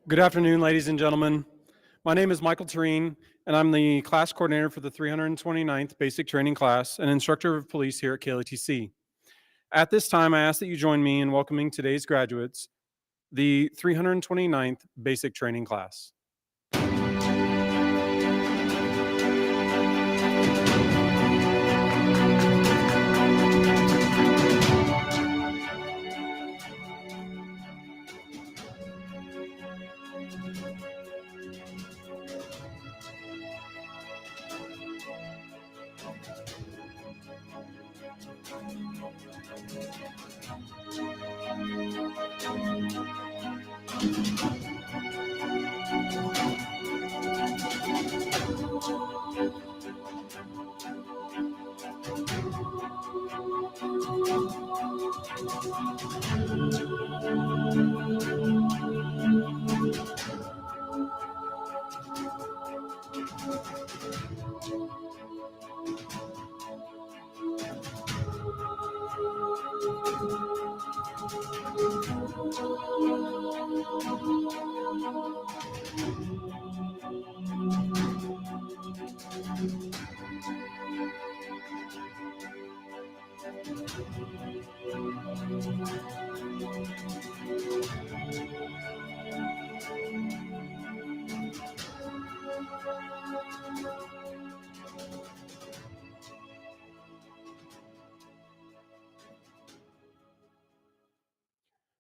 Good afternoon, ladies and gentlemen. My name is Michael Tureen, and I'm the class coordinator for the 329th Basic Training Class and instructor of police here at KLATC. At this time, I ask that you join me in welcoming today's graduates, the 329th Basic Training Class.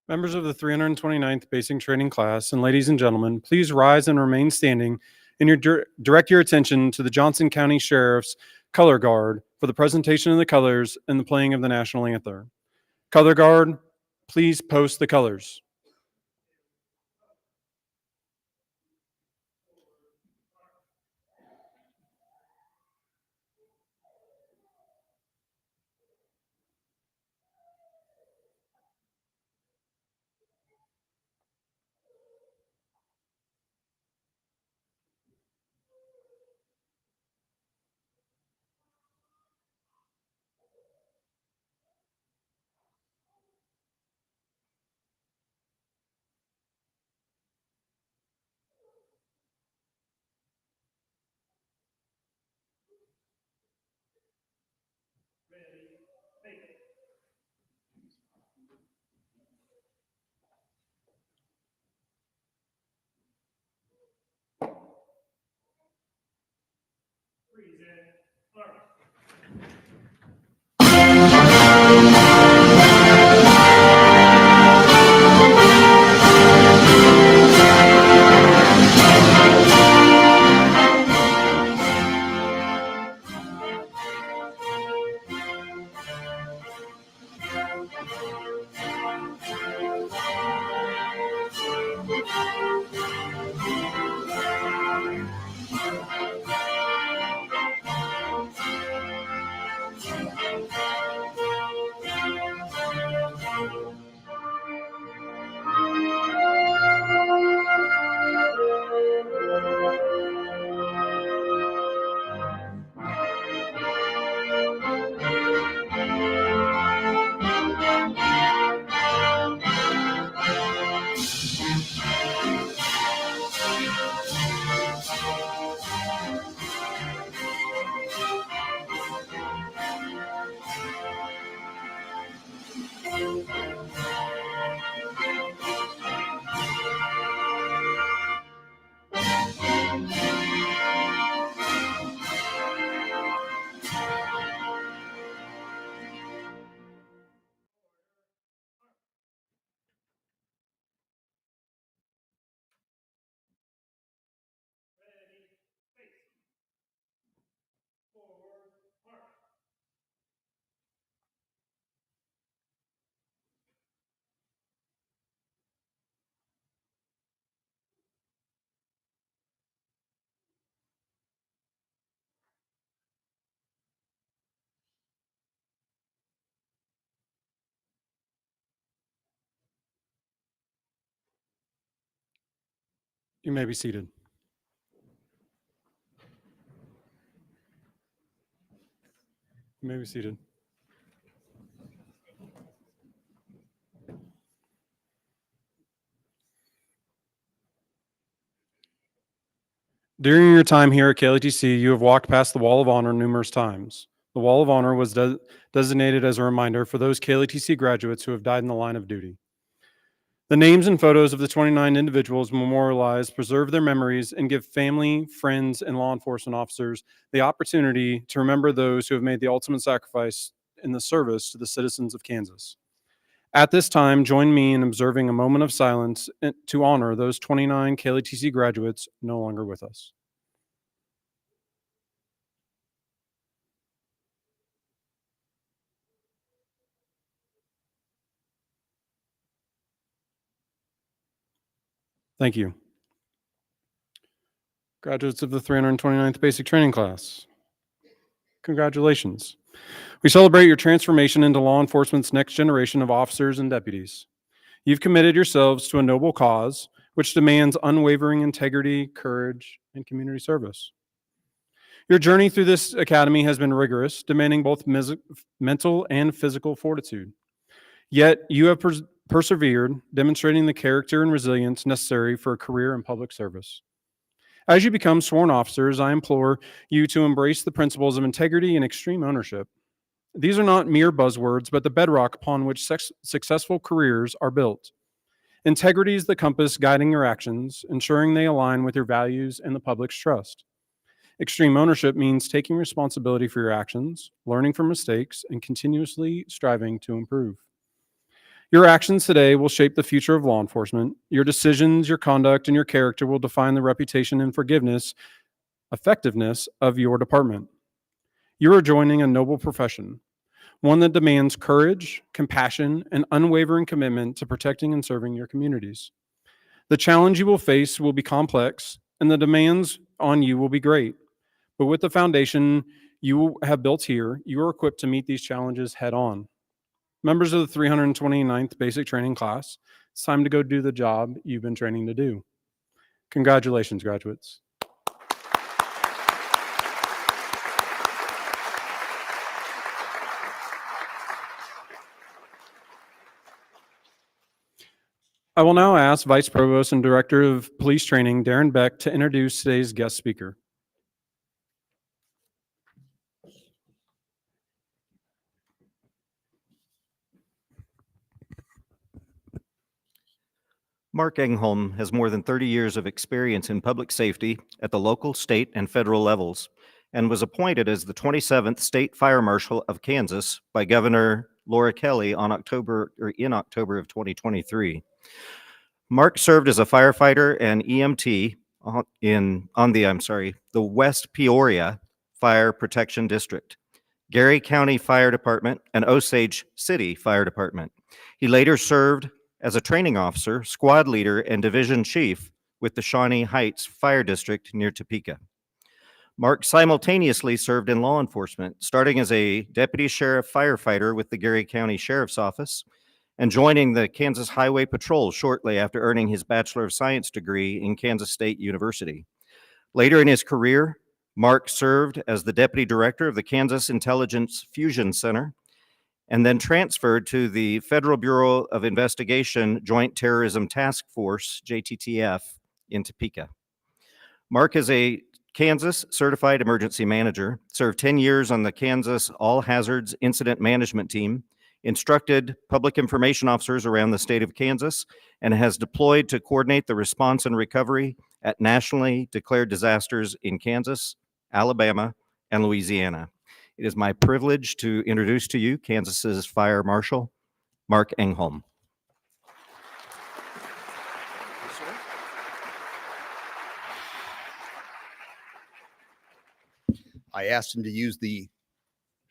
Members of the 329th Basic Training Class, and ladies and gentlemen, please rise and remain standing and direct your attention to the Johnson County Sheriff's Color Guard for the presentation of the colors and the playing of the national anthem. Color Guard, please post the colors. You may be seated. You may be seated. During your time here at KLTC, you have walked past the Wall of Honor numerous times. The Wall of Honor was designated as a reminder for those KLTC graduates who have died in the line of duty. The names and photos of the 29 individuals memorialized preserve their memories and give family, friends, and law enforcement officers the opportunity to remember those who have made the ultimate sacrifice in the service to the citizens of Kansas. At this time, join me in observing a moment of silence to honor those 29 KLTC graduates no longer with us. Thank you. Graduates of the 329th Basic Training Class, congratulations. We celebrate your transformation into law enforcement's next generation of officers and deputies. You've committed yourselves to a noble cause, which demands unwavering integrity, courage, and community service. Your journey through this academy has been rigorous, demanding both mental and physical fortitude. Yet you have persevered, demonstrating the character and resilience necessary for a career in public service. As you become sworn officers, I implore you to embrace the principles of integrity and extreme ownership. These are not mere buzzwords, but the bedrock upon which successful careers are built. Integrity is the compass guiding your actions, ensuring they align with your values and the public's trust. Extreme ownership means taking responsibility for your actions, learning from mistakes, and continuously striving to improve. Your actions today will shape the future of law enforcement. Your decisions, your conduct, and your character will define the reputation and effectiveness of your department. You are joining a noble profession, one that demands courage, compassion, and unwavering commitment to protecting and serving your communities. The challenge you will face will be complex, and the demands on you will be great. But with the foundation you have built here, you are equipped to meet these challenges head on. Members of the 329th Basic Training Class, it's time to go do the job you've been training to do. Congratulations, graduates. I will now ask Vice Provost and Director of Police Training, Darren Beck, to introduce today's guest speaker. Mark Engholm has more than 30 years of experience in public safety at the local, state, and federal levels, and was appointed as the 27th State Fire Marshal of Kansas by Governor Laura Kelly in October of 2023. Mark served as a firefighter and EMT on the West Peoria Fire Protection District, Gary County Fire Department, and Osage City Fire Department. He later served as a training officer, squad leader, and division chief with the Shawnee Heights Fire District near Topeka. Mark simultaneously served in law enforcement, starting as a deputy sheriff firefighter with the Gary County Sheriff's Office and joining the Kansas Highway Patrol shortly after earning his Bachelor of Science degree in Kansas State University. Later in his career, Mark served as the deputy director of the Kansas Intelligence Fusion Center and then transferred to the Federal Bureau of Investigation Joint Terrorism Task Force, JTTF, in Topeka. Mark is a Kansas Certified Emergency Manager, served 10 years on the Kansas All Hazards Incident Management Team, instructed public information officers around the state of Kansas, and has deployed to coordinate the response and recovery at nationally declared disasters in Kansas, Alabama, and Louisiana. It is my privilege to introduce to you Kansas's Fire Marshal, Mark Engholm. I asked him to use is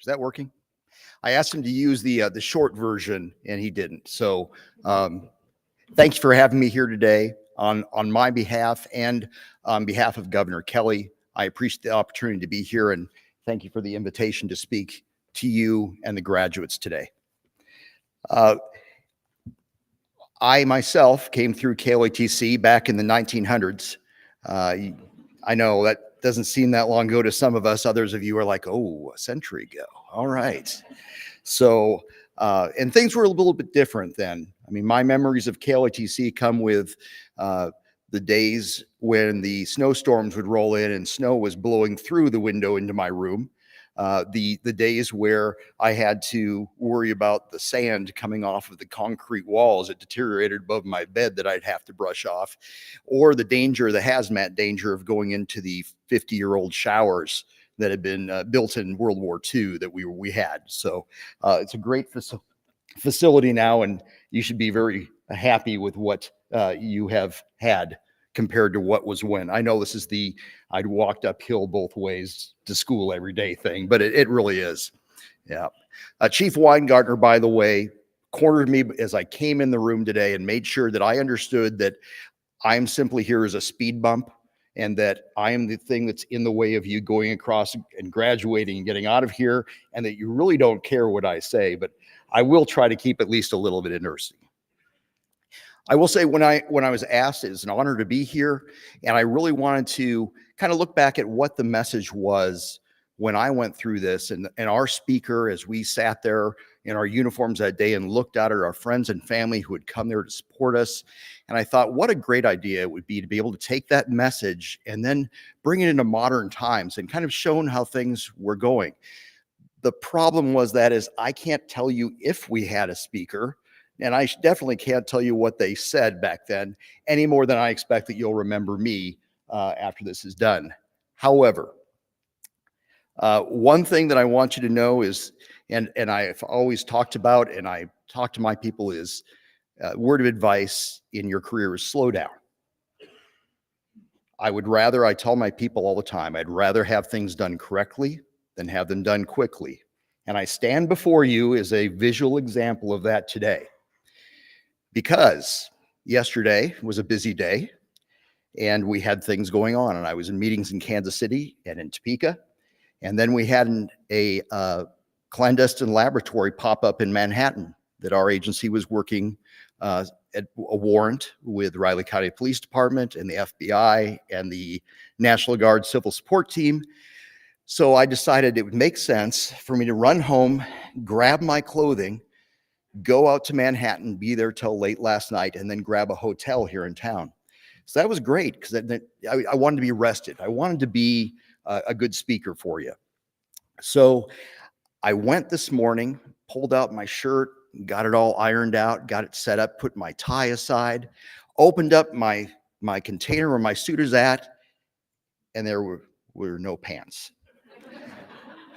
that working? I asked him to use the short version and he didn't. So thanks for having me here today on my behalf and on behalf of Governor Kelly. I appreciate the opportunity to be here and thank you for the invitation to speak to you and the graduates today. I myself came through KLTC back in the 1900s. I know that doesn't seem that long ago to some of us. Others of you are like, oh, a century ago. All right. So, and things were a little bit different then. I mean, my memories of KLTC come with the days when the snowstorms would roll in and snow was blowing through the window into my room, the days where I had to worry about the sand coming off of the concrete walls that deteriorated above my bed that I'd have to brush off, or the hazmat danger of going into the 50-year-old showers that had been built in World War II that we had. So it's a great facility now, and you should be very happy with what you have had compared to what was when. I know this is I'd walked uphill both ways to school every day thing, but it really is. Yeah. Chief Weingartner, by the way, cornered me as I came in the room today and made sure that I understood that I'm simply here as a speed bump, and that I am the thing that's in the way of you going across and graduating and getting out of here, and that you really don't care what I say, but I will try to keep at least a little bit interesting. I will say when I was asked, it's an honor to be here, and I really wanted to kind of look back at what the message was when I went through this, and our speaker, as we sat there in our uniforms that day and looked out at our friends and family who had come there to support us. And I thought, what a great idea it would be to be able to take that message and then bring it into modern times and kind of shown how things were going. The problem was that is I can't tell you if we had a speaker, and I definitely can't tell you what they said back then any more than I expect that you'll remember me after this is done. However, one thing that I want you to know is, and I've always talked about, and I talk to my people, is word of advice in your career is slow down. I tell my people all the time, I'd rather have things done correctly than have them done quickly. And I stand before you as a visual example of that today. Because yesterday was a busy day and we had things going on, and I was in meetings in Kansas City and in Topeka. And then we had a clandestine laboratory pop up in Manhattan that our agency was working at a warrant with Riley County Police Department and the FBI and the National Guard Civil Support Team. So I decided it would make sense for me to run home, grab my clothing, go out to Manhattan, be there till late last night, and then grab a hotel here in town. So that was great because I wanted to be rested. I wanted to be a good speaker for you. So I went this morning, pulled out my shirt, got it all ironed out, got it set up, put my tie aside, opened up my container where my suit is at, and there were no pants.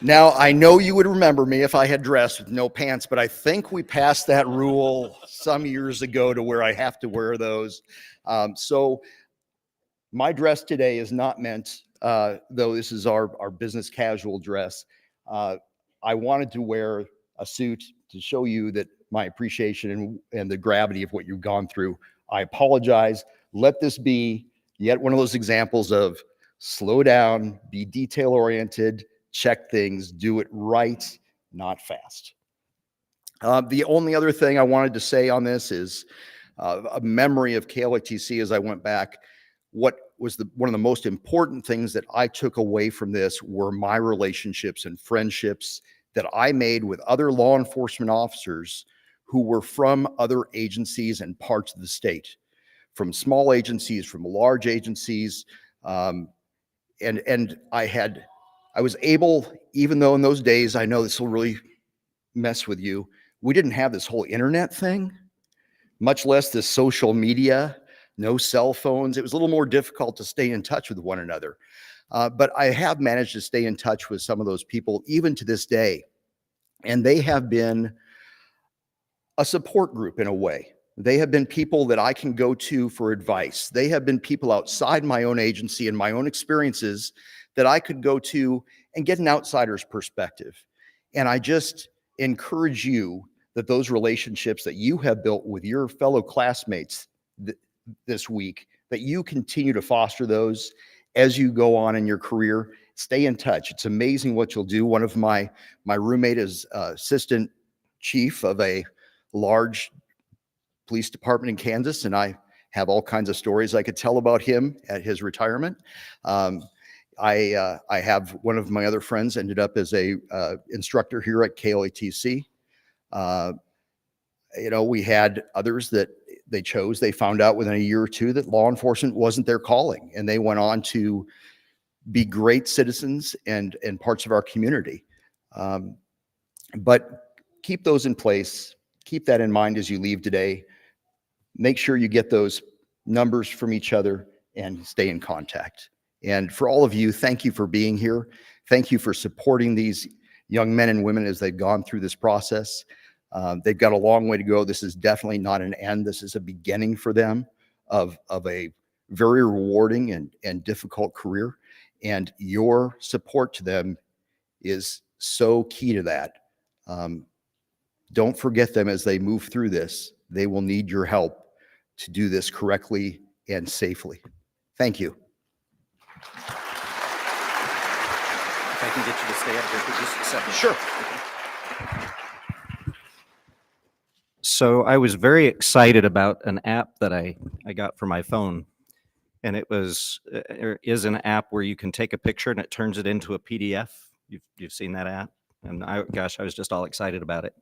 Now, I know you would remember me if I had dressed with no pants, but I think we passed that rule some years ago to where I have to wear those. So my dress today is not meant, though this is our business casual dress. I wanted to wear a suit to show you that my appreciation and the gravity of what you've gone through. I apologize. Let this be yet one of those examples of slow down, be detail-oriented, check things, do it right, not fast. The only other thing I wanted to say on this is a memory of KLITC as I went back. What was one of the most important things that I took away from this were my relationships and friendships that I made with other law enforcement officers who were from other agencies and parts of the state, from small agencies, from large agencies. And I was able, even though in those days, I know this will really mess with you, we didn't have this whole internet thing, much less this social media, no cell phones. It was a little more difficult to stay in touch with one another. But I have managed to stay in touch with some of those people even to this day. And they have been a support group in a way. They have been people that I can go to for advice. They have been people outside my own agency and my own experiences that I could go to and get an outsider's perspective. And I just encourage you that those relationships that you have built with your fellow classmates this week, that you continue to foster those as you go on in your career. Stay in touch. It's amazing what you'll do. One of my roommate is assistant chief of a large police department in Kansas, and I have all kinds of stories I could tell about him at his retirement. I have one of my other friends ended up as a instructor here at KLITC. We had others that they chose. They found out within a year or two that law enforcement wasn't their calling, and they went on to be great citizens and parts of our community. But keep those in place. Keep that in mind as you leave today. Make sure you get those numbers from each other and stay in contact. And for all of you, thank you for being here. Thank you for supporting these young men and women as they've gone through this process. They've got a long way to go. This is definitely not an end. This is a beginning for them of a very rewarding and difficult career. And your support to them is so key to that. Don't forget them as they move through this. They will need your help to do this correctly and safely. Thank you. If I can get you to stay up here for just a second. Sure. So I was very excited about an app that I got for my phone. And it is an app where you can take a picture and it turns it into a PDF. You've seen that app? And I was just all excited about it.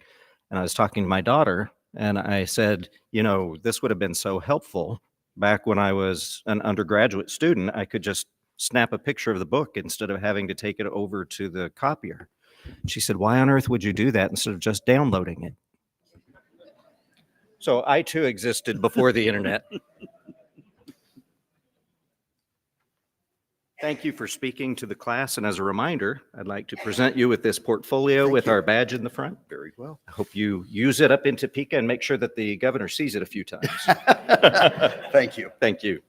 And I was talking to my daughter and I said, you know, this would have been so helpful back when I was an undergraduate student. I could just snap a picture of the book instead of having to take it over to the copier. She said, why on earth would you do that instead of just downloading it? So I too existed before the internet. Thank you for speaking to the class. And as a reminder, I'd like to present you with this portfolio with our badge in the front. Very well. I hope you use it up in Topeka and make sure that the governor sees it a few times. Thank you. Thank you.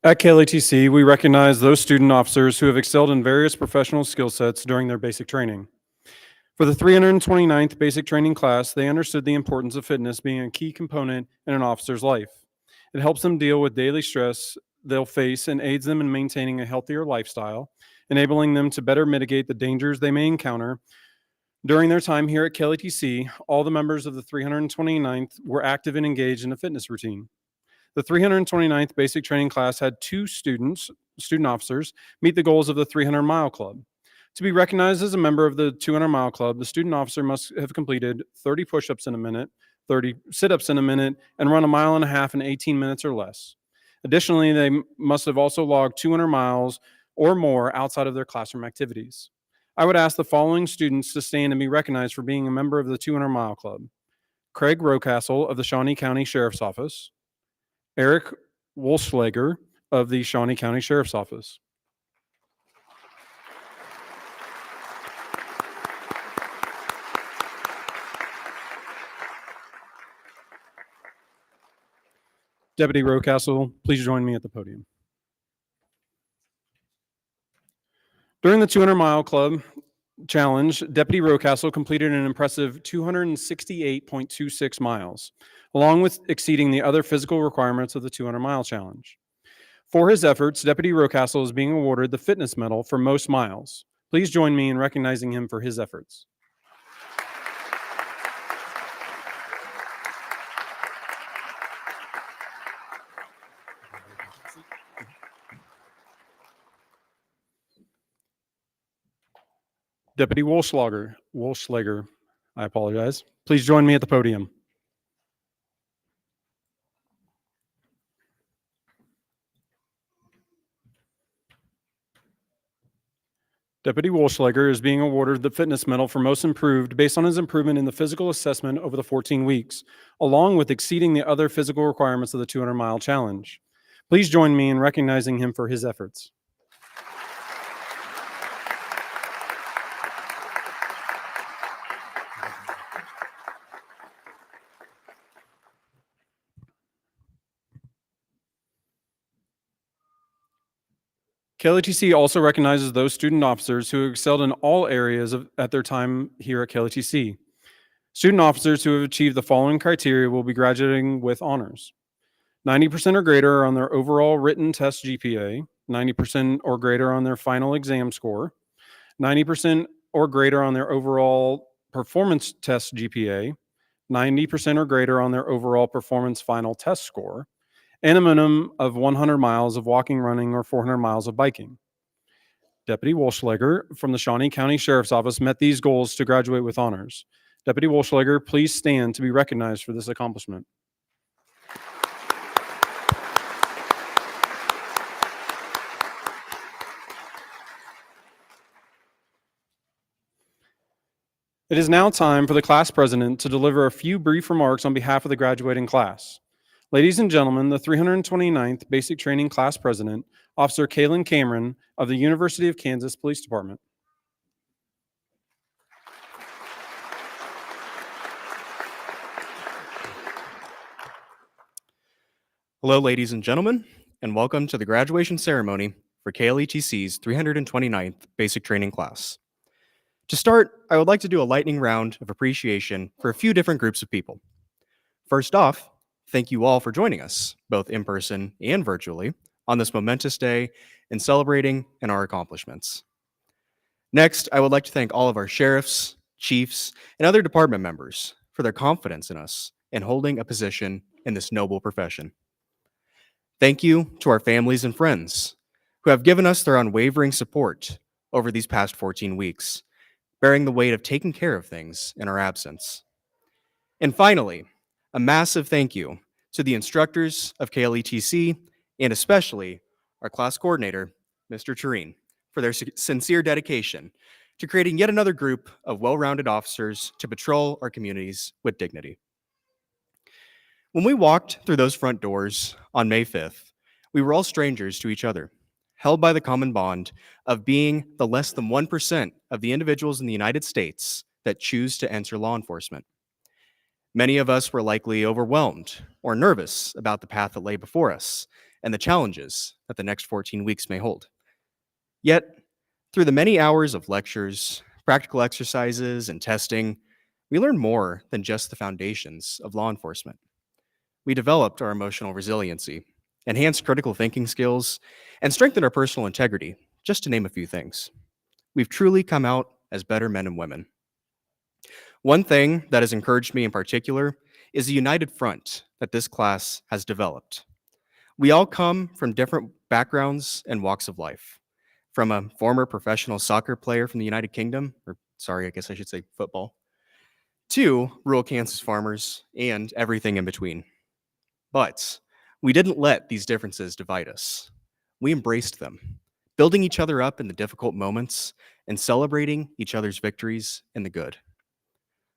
At KLATC, we recognize those student officers who have excelled in various professional skill sets during their basic training. For the 329th basic training class, they understood the importance of fitness being a key component in an officer's life. It helps them deal with daily stress they'll face and aids them in maintaining a healthier lifestyle, enabling them to better mitigate the dangers they may encounter. During their time here at KLATC, all the members of the 329th were active and engaged in a fitness routine. The 329th basic training class had two student officers meet the goals of the 300-mile club. To be recognized as a member of the 200-mile club, the student officer must have completed 30 push-ups in a minute, 30 sit-ups in a minute, and run a mile and a half in 18 minutes or less. Additionally, they must have also logged 200 miles or more outside of their classroom activities. I would ask the following students to stand and be recognized for being a member of the 200-mile club. Craig Rocastle of the Shawnee County Sheriff's Office. Eric Wolfschlager of the Shawnee County Sheriff's Office. Deputy Rocastle, please join me at the podium. During the 200-mile club challenge, Deputy Rocastle completed an impressive 268.26 miles, along with exceeding the other physical requirements of the 200-mile challenge. For his efforts, Deputy Rocastle is being awarded the Fitness Medal for most miles. Please join me in recognizing him for his efforts. Deputy Wolfschlager, I apologize. Please join me at the podium. Deputy Wolfschlager is being awarded the Fitness Medal for Most Improved based on his improvement in the physical assessment over the 14 weeks, along with exceeding the other physical requirements of the 200-mile challenge. Please join me in recognizing him for his efforts. KLATC also recognizes those student officers who excelled in all areas at their time here at KLATC. Student officers who have achieved the following criteria will be graduating with honors. 90% or greater on their overall written test GPA, 90% or greater on their final exam score, 90% or greater on their overall performance test GPA, 90% or greater on their overall performance final test score, and a minimum of 100 miles of walking, running, or 400 miles of biking. Deputy Wolschlager from the Shawnee County Sheriff's Office met these goals to graduate with honors. Deputy Wolschlager, please stand to be recognized for this accomplishment. It is now time for the class president to deliver a few brief remarks on behalf of the graduating class. Ladies and gentlemen, the 329th Basic Training Class President, Officer Kaylin Cameron of the University of Kansas Police Department. Hello, ladies and gentlemen, and welcome to the graduation ceremony for KLETC's 329th Basic Training Class. To start, I would like to do a lightning round of appreciation for a few different groups of people. First off, thank you all for joining us, both in person and virtually, on this momentous day in celebrating in our accomplishments. Next, I would like to thank all of our sheriffs, chiefs, and other department members for their confidence in us in holding a position in this noble profession. Thank you to our families and friends who have given us their unwavering support over these past 14 weeks, bearing the weight of taking care of things in our absence. And finally, a massive thank you to the instructors of KLETC and especially our class coordinator, Mr. Tureen, for their sincere dedication to creating yet another group of well-rounded officers to patrol our communities with dignity. When we walked through those front doors on May 5th, we were all strangers to each other, held by the common bond of being the less than 1% of the individuals in the United States that choose to enter law enforcement. Many of us were likely overwhelmed or nervous about the path that lay before us and the challenges that the next 14 weeks may hold. Yet, through the many hours of lectures, practical exercises, and testing, we learned more than just the foundations of law enforcement. We developed our emotional resiliency, enhanced critical thinking skills, and strengthened our personal integrity, just to name a few things. We've truly come out as better men and women. One thing that has encouraged me in particular is the united front that this class has developed. We all come from different backgrounds and walks of life. From a former professional soccer player from the United Kingdom, I guess I should say football, to rural Kansas farmers and everything in between. But we didn't let these differences divide us. We embraced them, building each other up in the difficult moments and celebrating each other's victories in the good.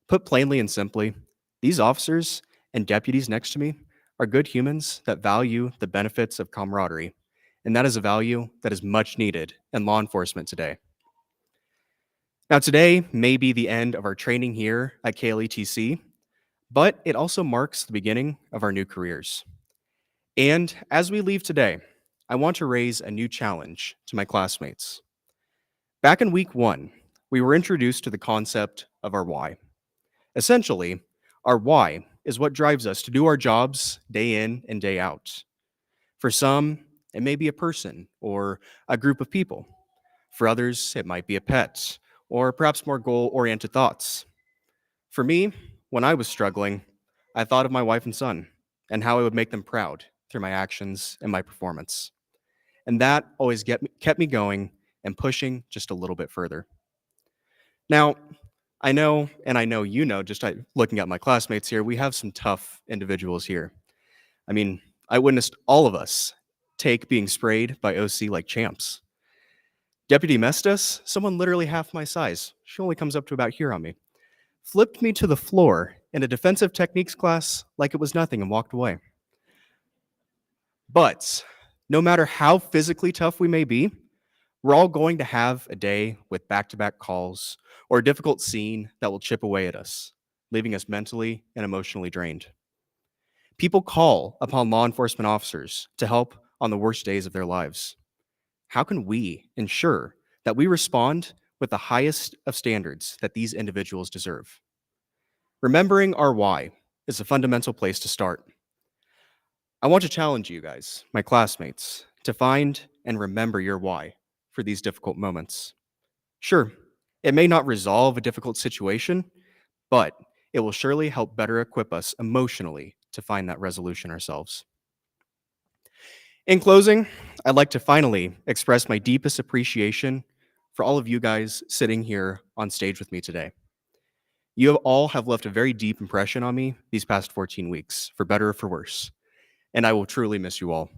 Put plainly and simply, these officers and deputies next to me are good humans that value the benefits of camaraderie, and that is a value that is much needed in law enforcement today. Now, today may be the end of our training here at KLETC, but it also marks the beginning of our new careers. And as we leave today, I want to raise a new challenge to my classmates. Back in week 1, we were introduced to the concept of our why. Essentially, our why is what drives us to do our jobs day in and day out. For some, it may be a person or a group of people. For others, it might be a pet or perhaps more goal-oriented thoughts. For me, when I was struggling, I thought of my wife and son and how I would make them proud through my actions and my performance. And that always kept me going and pushing just a little bit further. Now, I know you know, just looking at my classmates here, we have some tough individuals here. I mean, I witnessed all of us take being sprayed by OC like champs. Deputy Mestas, someone literally half my size, she only comes up to about here on me, flipped me to the floor in a defensive techniques class like it was nothing and walked away. But no matter how physically tough we may be, we're all going to have a day with back-to-back calls or a difficult scene that will chip away at us, leaving us mentally and emotionally drained. People call upon law enforcement officers to help on the worst days of their lives. How can we ensure that we respond with the highest of standards that these individuals deserve? Remembering our why is a fundamental place to start. I want to challenge you guys, my classmates, to find and remember your why for these difficult moments. Sure, it may not resolve a difficult situation, but it will surely help better equip us emotionally to find that resolution ourselves. In closing, I'd like to finally express my deepest appreciation for all of you guys sitting here on stage with me today. You all have left a very deep impression on me these past 14 weeks, for better or for worse, and I will truly miss you all.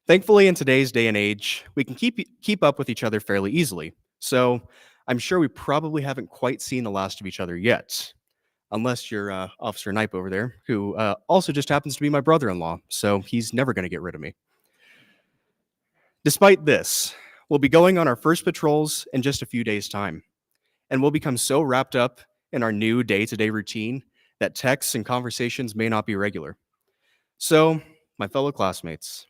Thankfully, in today's day and age, we can keep up with each other fairly easily, so I'm sure we probably haven't quite seen the last of each other yet, unless you're Officer Knipe over there, who also just happens to be my brother-in-law, so he's never going to get rid of me. Despite this, we'll be going on our first patrols in just a few days' time, and we'll become so wrapped up in our new day-to-day routine that texts and conversations may not be regular. So, my fellow classmates,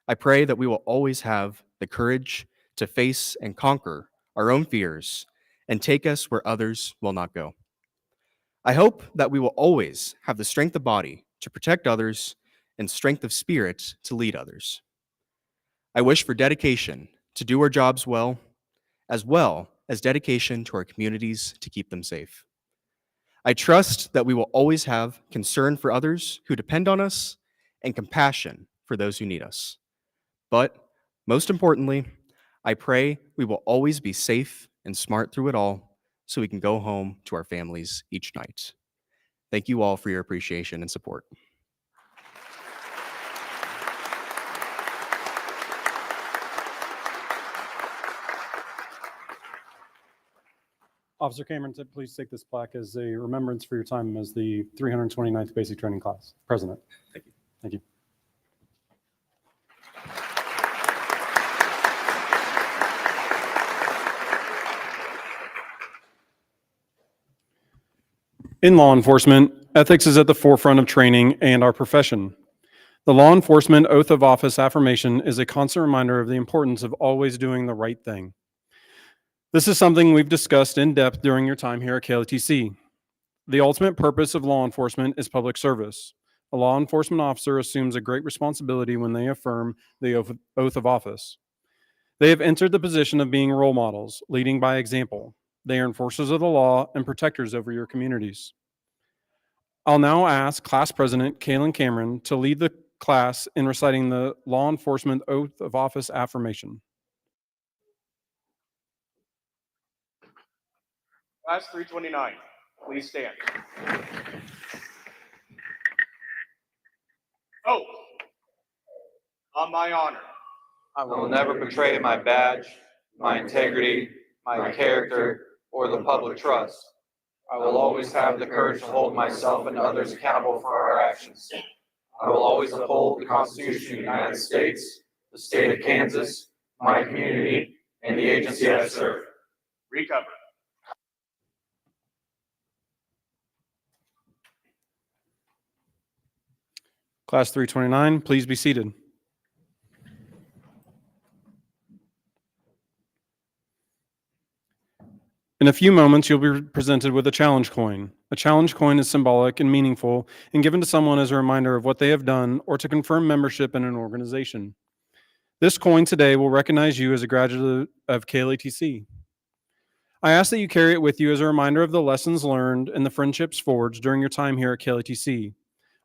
I pray that we will always have the courage to face and conquer our own fears and take us where others will not go. I hope that we will always have the strength of body to protect others and strength of spirit to lead others. I wish for dedication to do our jobs well as dedication to our communities to keep them safe. I trust that we will always have concern for others who depend on us and compassion for those who need us. But most importantly, I pray we will always be safe and smart through it all so we can go home to our families each night. Thank you all for your appreciation and support. Officer Cameron, please take this plaque as a remembrance for your time as the 329th Basic Training Class President. Thank you. Thank you. In law enforcement, ethics is at the forefront of training and our profession. The Law Enforcement Oath of Office affirmation is a constant reminder of the importance of always doing the right thing. This is something we've discussed in depth during your time here at KLTC. The ultimate purpose of law enforcement is public service. A law enforcement officer assumes a great responsibility when they affirm the oath of office. They have entered the position of being role models, leading by example. They are enforcers of the law and protectors over your communities. I'll now ask Class President Kaylin Cameron to lead the class in reciting the Law Enforcement Oath of Office affirmation. Class 329, please stand. Oath. On my honor. I will never betray my badge, my integrity, my character, or the public trust. I will always have the courage to hold myself and others accountable for our actions. I will always uphold the Constitution of the United States, the state of Kansas, my community, and the agency I serve. Recover. Class 329, please be seated. In a few moments, you'll be presented with a challenge coin. A challenge coin is symbolic and meaningful and given to someone as a reminder of what they have done or to confirm membership in an organization. This coin today will recognize you as a graduate of KLATC. I ask that you carry it with you as a reminder of the lessons learned and the friendships forged during your time here at KLATC.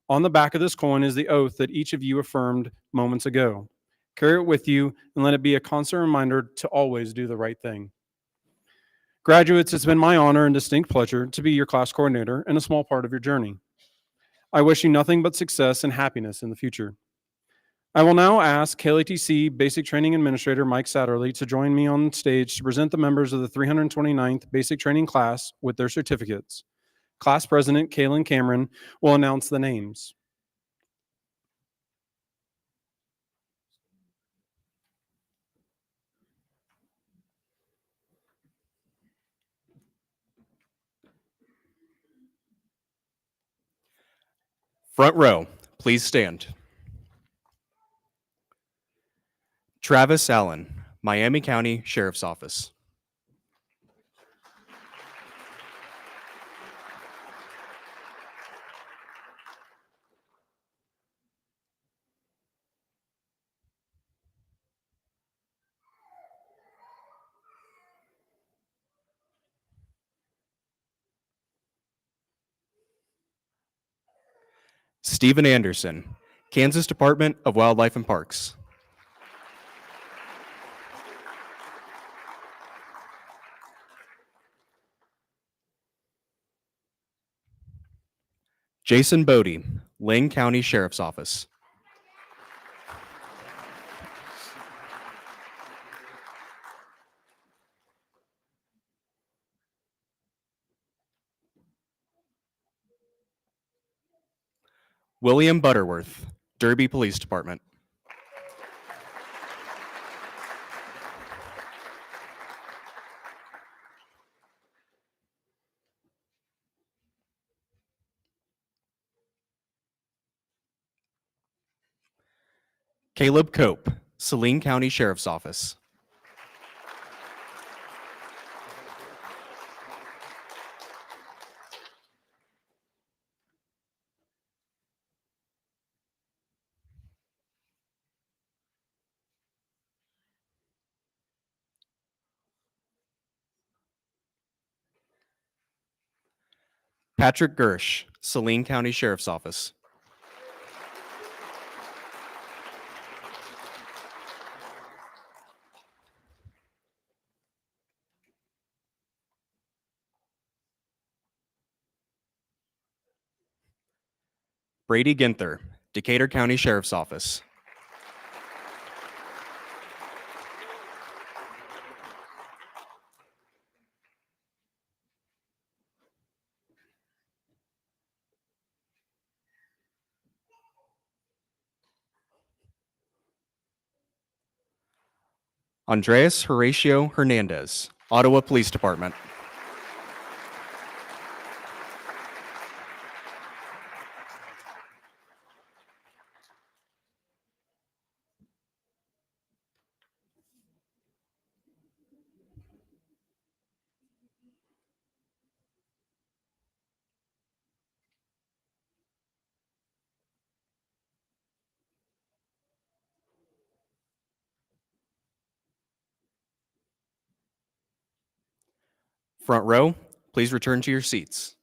On the back of this coin is the oath that each of you affirmed moments ago. Carry it with you and let it be a constant reminder to always do the right thing. Graduates, it's been my honor and distinct pleasure to be your class coordinator and a small part of your journey. I wish you nothing but success and happiness in the future. I will now ask KLATC Basic Training Administrator Mike Satterley to join me on stage to present the members of the 329th Basic Training class with their certificates. Class President Kaylin Cameron will announce the names. Front row, please stand. Travis Allen, Miami County Sheriff's Office. Stephen Anderson, Kansas Department of Wildlife and Parks. Jason Bodie, Lane County Sheriff's Office. William Butterworth, Derby Police Department. Caleb Cope, Saline County Sheriff's Office. Patrick Gersh, Saline County Sheriff's Office. Brady Ginther, Decatur County Sheriff's Office. Andreas Horatio Hernandez, Ottawa Police Department. Front row, please return to your seats.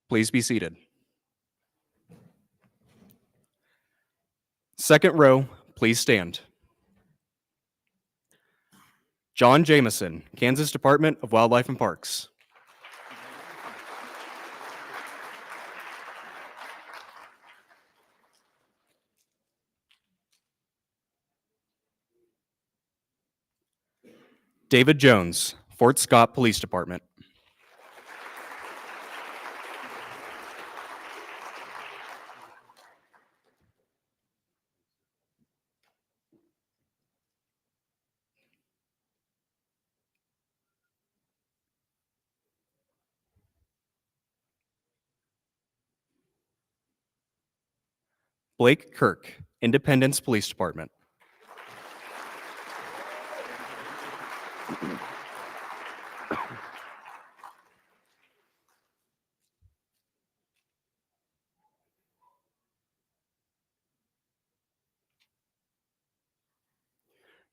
Please be seated. Second row, please stand. John Jameson, Kansas Department of Wildlife and Parks. David Jones, Fort Scott Police Department. Blake Kirk, Independence Police Department.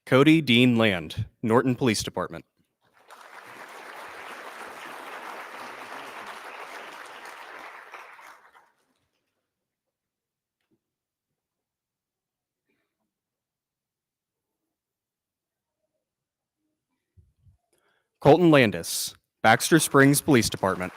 Cody Dean Land, Norton Police Department. Colton Landis, Baxter Springs Police Department.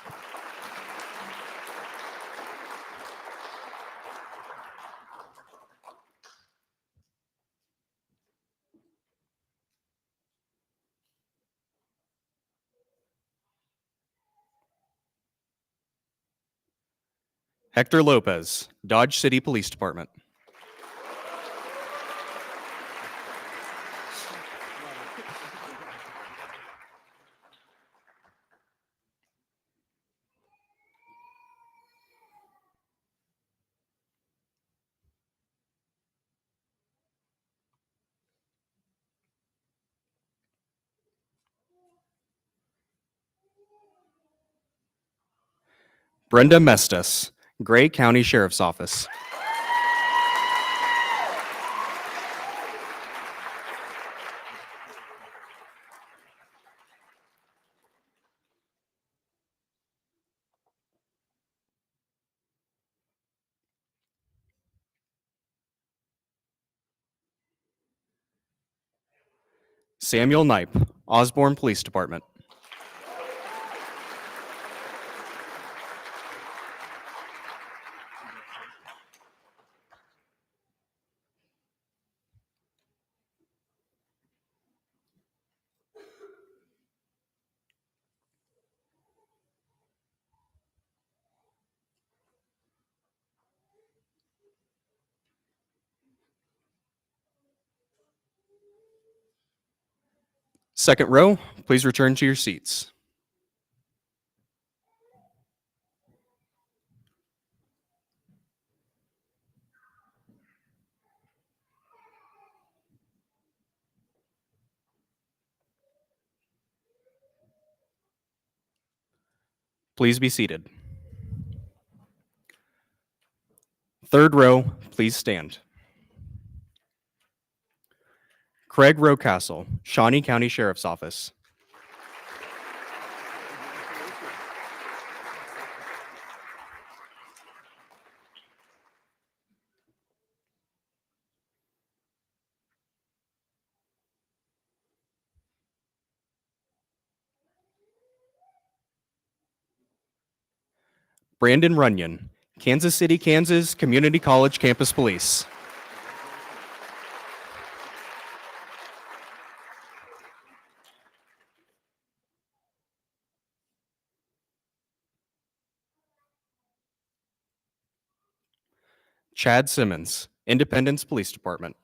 Hector Lopez, Dodge City Police Department. Brenda Mestas, Gray County Sheriff's Office. Samuel Knipe, Osborne Police Department. Second row, please return to your seats. Please be seated. Third row, please stand. Craig Rocastle, Shawnee County Sheriff's Office. Brandon Runyon, Kansas City, Kansas Community College Campus Police. Chad Simmons, Independence Police Department.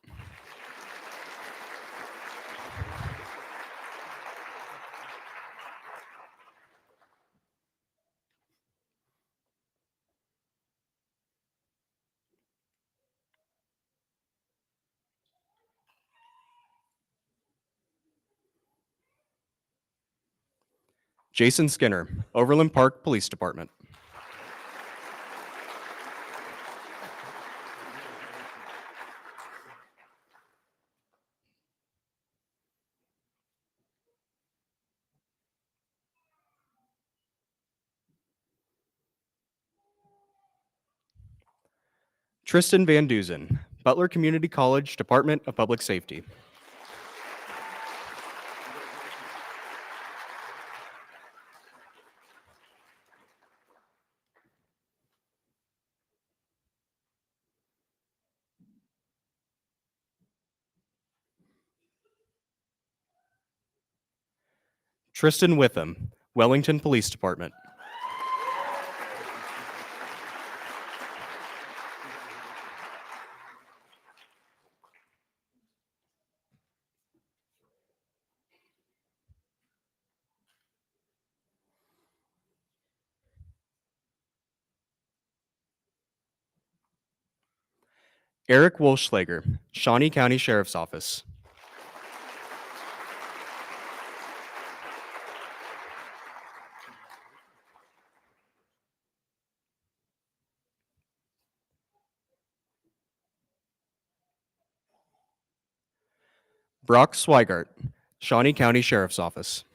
Jason Skinner, Overland Park Police Department. Tristan Van Duzen, Butler Community College Department of Public Safety. Tristan Witham, Wellington Police Department. Eric Wolschlager, Shawnee County Sheriff's Office. Brock Swigart, Shawnee County Sheriff's Office.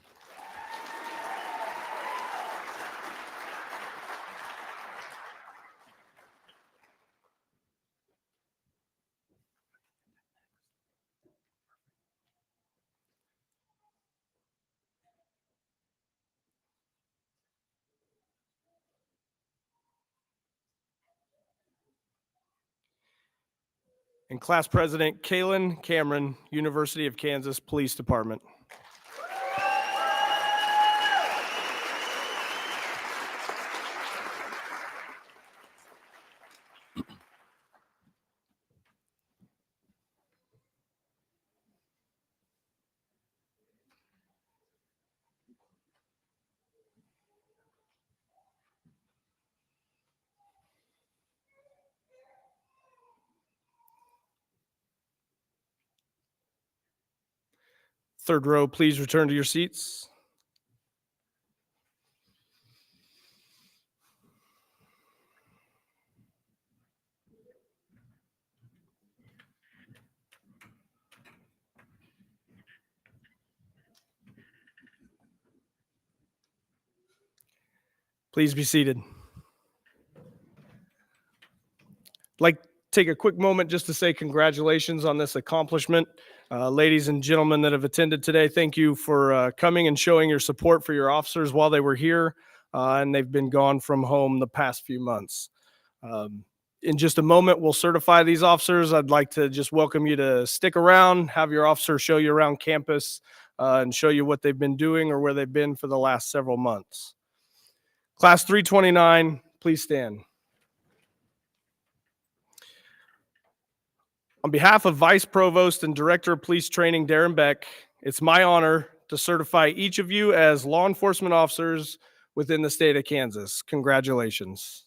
And Class President Kaylin Cameron, University of Kansas Police Department. Third row, please return to your seats. Please be seated. I'd like take a quick moment just to say congratulations on this accomplishment. Ladies and gentlemen that have attended today, thank you for coming and showing your support for your officers while they were here, and they've been gone from home the past few months. In just a moment, we'll certify these officers. I'd like to just welcome you to stick around, have your officer show you around campus, and show you what they've been doing or where they've been for the last several months. Class 329, please stand. On behalf of Vice Provost and Director of Police Training, Darren Beck, it's my honor to certify each of you as law enforcement officers within the state of Kansas. Congratulations.